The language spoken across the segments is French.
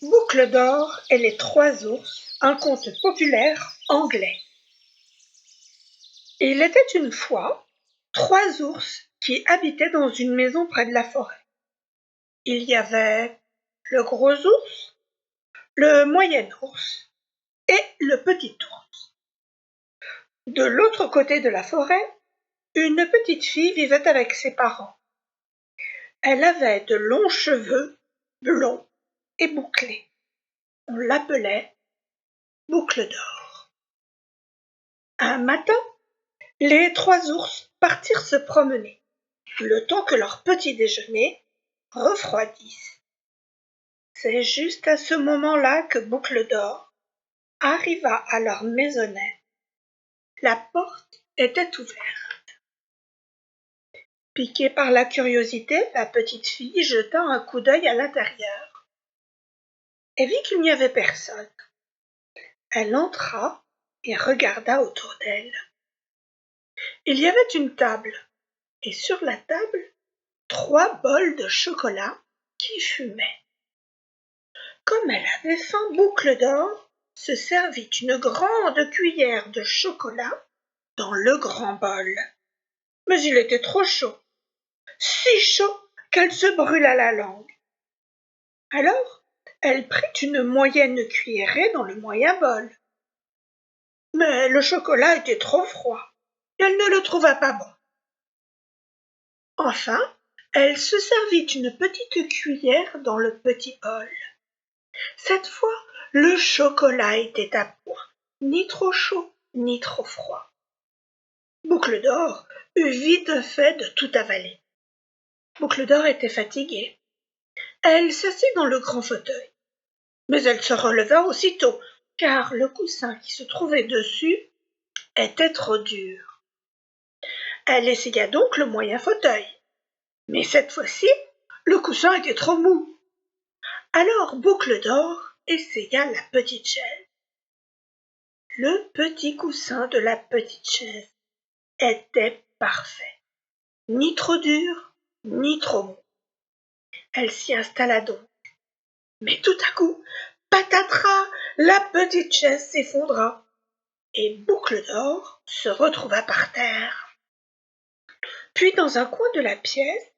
Boucle d'or et les trois ours, un conte populaire anglais. Il était une fois trois ours qui habitaient dans une maison près de la forêt. Il y avait le gros ours, le moyen ours et le petit ours. De l'autre côté de la forêt, une petite fille vivait avec ses parents. Elle avait de longs cheveux blonds et bouclés. On l'appelait Boucle d'or. Un matin, les trois ours partirent se promener, le temps que leur petit déjeuner refroidisse. C'est juste à ce moment-là que Boucle d'or arriva à leur maisonnette. La porte était ouverte. Piquée par la curiosité, la petite fille jeta un coup d'œil à l'intérieur et vit qu'il n'y avait personne. Elle entra et regarda autour d'elle. Il y avait une table, et sur la table, 3 bols de chocolat qui fumaient. Comme elle avait faim, Boucle d'or se servit une grande cuillère de chocolat dans le grand bol. Mais il était trop chaud, si chaud qu'elle se brûla la langue. Alors, elle prit une moyenne cuillerée dans le moyen bol. Mais le chocolat était trop froid, et elle ne le trouva pas bon. Enfin, elle se servit une petite cuillère dans le petit bol. Cette fois, le chocolat était à point, ni trop chaud, ni trop froid. Boucle d'or eut vite fait de tout avaler. Boucle d'or était fatiguée. Elle s'assit dans le grand fauteuil. Mais elle se releva aussitôt, car le coussin qui se trouvait dessus était trop dur. Elle essaya donc le moyen fauteuil. Mais cette fois-ci, le coussin était trop mou. Alors Boucle d'or essaya la petite chaise. Le petit coussin de la petite chaise était parfait, ni trop dur, ni trop mou. Elle s'y installa donc. Mais tout à coup, patatras, la petite chaise s'effondra et Boucle d'or se retrouva par terre. Puis dans un coin de la pièce,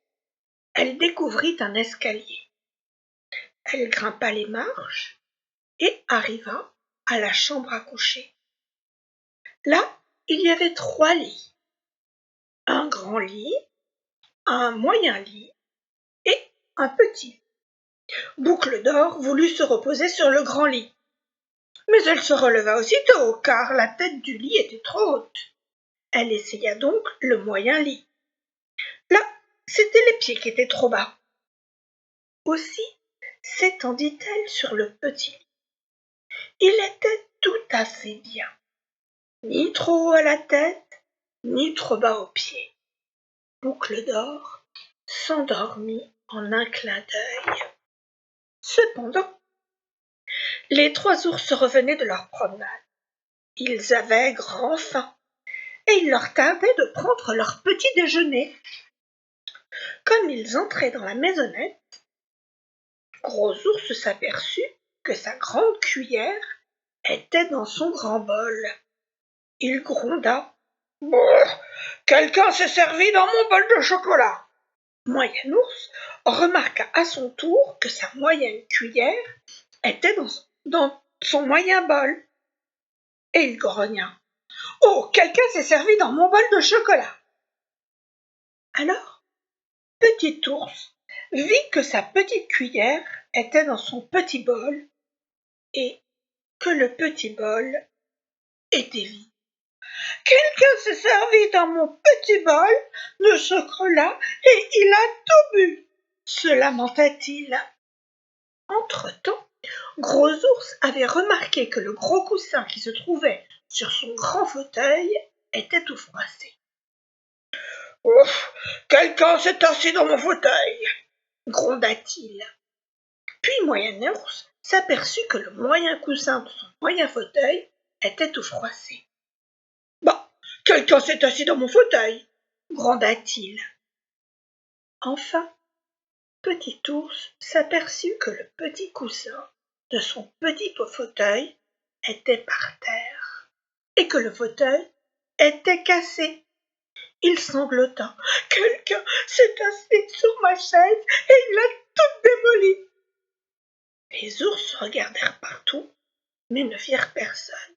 elle découvrit un escalier. Elle grimpa les marches et arriva à la chambre à coucher. Là, il y avait 3 lits. Un grand lit, un moyen lit et un petit. Boucle d'or voulut se reposer sur le grand lit. Mais elle se releva aussitôt, car la tête du lit était trop haute. Elle essaya donc le moyen lit. Là, c'étaient les pieds qui étaient trop bas. Aussi s'étendit-elle sur le petit lit. Il était tout à fait bien, ni trop haut à la tête, ni trop bas aux pieds. Boucle d'or s'endormit en un clin d'œil. Cependant, les 3 ours revenaient de leur promenade. Ils avaient grand faim, et il leur tardait de prendre leur petit déjeuner. Comme ils entraient dans la maisonnette, Gros ours s'aperçut que sa grande cuillère était dans son grand bol. Il gronda. « Brrr, quelqu'un s'est servi dans mon bol de chocolat !» Moyen ours remarqua à son tour que sa moyenne cuillère était dans son moyen bol. Et il grogna. « Oh, quelqu'un s'est servi dans mon bol de chocolat !» Alors, Petit ours vit que sa petite cuillère était dans son petit bol et que le petit bol était vide. « Quelqu'un s'est servi dans mon petit bol de chocolat et il a tout bu !» se lamenta-t-il. Entre-temps, Gros ours avait remarqué que le gros coussin qui se trouvait sur son grand fauteuil était tout froissé. « Ouf, quelqu'un s'est assis dans mon fauteuil !» gronda-t-il. Puis Moyen ours s'aperçut que le moyen coussin de son moyen fauteuil était tout froissé. « Bah, quelqu'un s'est assis dans mon fauteuil !» gronda-t-il. Enfin, Petit ours s'aperçut que le petit coussin de son petit fauteuil était par terre et que le fauteuil était cassé. Il sanglota. Quelqu'un s'est assis sur ma chaise et il a tout démoli. Les ours regardèrent partout, mais ne virent personne.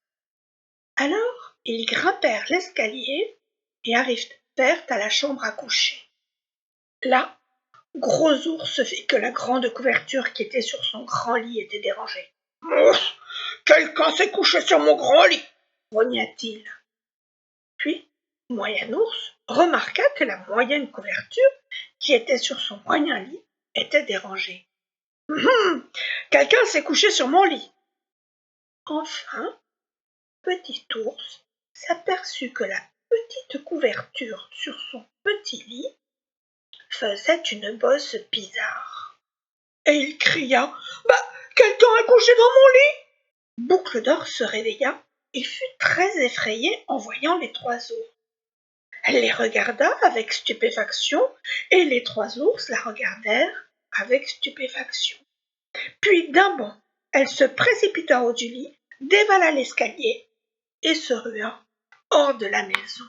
Alors, ils grimpèrent l'escalier et arrivèrent à la chambre à coucher. Là, Gros Ours vit que la grande couverture qui était sur son grand lit était dérangée. « Quelqu'un s'est couché sur mon grand lit !» grogna-t-il. Puis, Moyen Ours remarqua que la moyenne couverture qui était sur son moyen lit était dérangée. « Quelqu'un s'est couché sur mon lit !» Enfin, Petit Ours s'aperçut que la petite couverture sur son petit lit faisait une bosse bizarre. Et il cria « Quelqu'un a couché dans mon lit !» Boucle d'Or se réveilla et fut très effrayée en voyant les trois ours. Elle les regarda avec stupéfaction et les trois ours la regardèrent avec stupéfaction. Puis d'un bond, elle se précipita hors du lit, dévala l'escalier et se rua hors de la maison.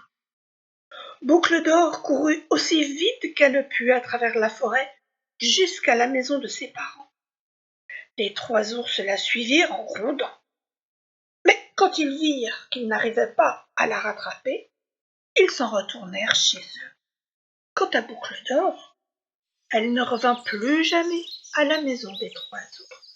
Boucle d'Or courut aussi vite qu'elle put à travers la forêt jusqu'à la maison de ses parents. Les trois ours la suivirent en grondant. Mais quand ils virent qu'ils n'arrivaient pas à la rattraper, ils s'en retournèrent chez eux. Quant à Boucle d'Or, elle ne revint plus jamais à la maison des trois ours.